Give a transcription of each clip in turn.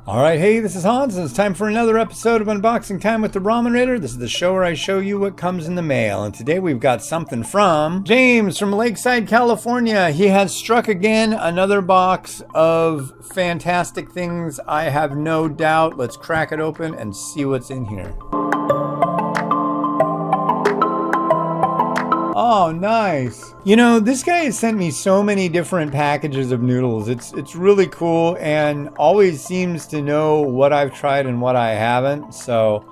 All right, hey, this is Hans, and it's time for another episode of Unboxing Time with the Ramen Raider. This is the show where I show you what comes in the mail, and today we've got something from James from Lakeside, California. He has struck again another box of fantastic things, I have no doubt. Let's crack it open and see what's in here. Oh, nice. You know, this guy has sent me so many different packages of noodles. It's really cool and always seems to know what I've tried and what I haven't. So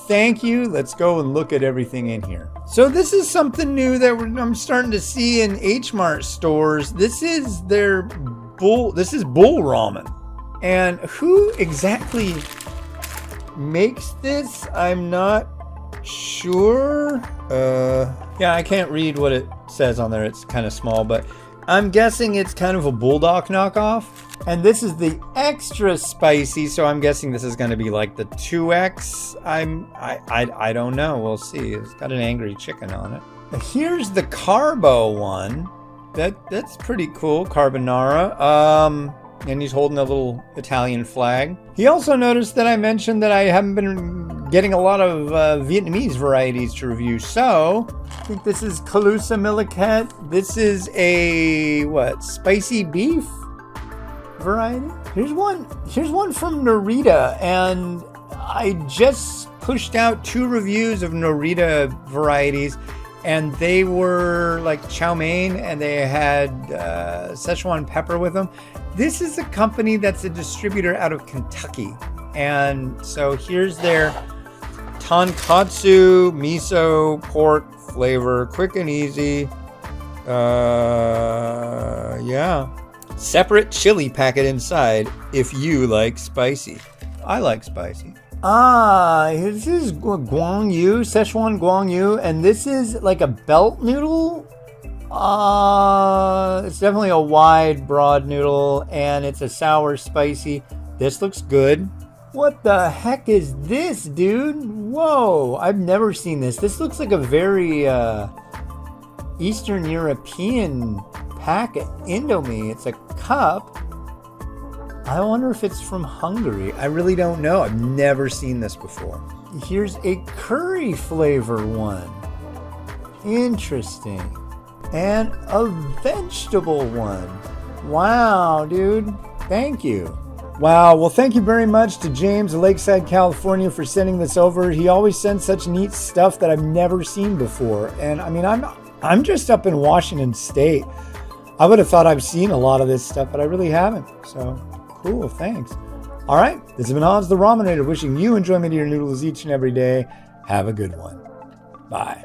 thank you. Let's go and look at everything in here. So this is something new that I'm starting to see in H-Mart stores. This is bull ramen. And who exactly makes this? I'm not sure. Yeah, I can't read what it says on there. It's kind of small, but I'm guessing it's kind of a Bulldog knockoff. And this is the extra spicy, so I'm guessing this is going to be like the 2X. I don't know. We'll see. It's got an angry chicken on it. Here's the Carbo one. That's pretty cool. Carbonara. And he's holding a little Italian flag. He also noticed that I mentioned that I haven't been getting a lot of Vietnamese varieties to review. So I think this is Calusa Milliket. This is a spicy beef variety. Here's one from Narita, and I just pushed out 2 reviews of Narita varieties, and they were like chow mein, and they had Szechuan pepper with them. This is a company that's a distributor out of Kentucky. And so here's their tonkatsu miso pork flavor, quick and easy. Yeah. Separate chili packet inside if you like spicy. I like spicy. This is Guangyu, Szechuan Guangyu, and this is like a belt noodle. It's definitely a wide, broad noodle, and it's a sour, spicy. This looks good. What the heck is this, dude? Whoa, I've never seen this. This looks like a very Eastern European packet. Indomie. It's a cup. I wonder if it's from Hungary. I really don't know. I've never seen this before. Here's a curry flavor one. Interesting. And a vegetable one. Wow, dude. Thank you. Wow. Well, thank you very much to James of Lakeside, California for sending this over. He always sends such neat stuff that I've never seen before. And I mean, I'm just up in Washington State. I would have thought I've seen a lot of this stuff, but I really haven't. So cool. Thanks. All right. This has been Hans the Ramen Raider, wishing you enjoyment of your noodles each and every day. Have a good one. Bye.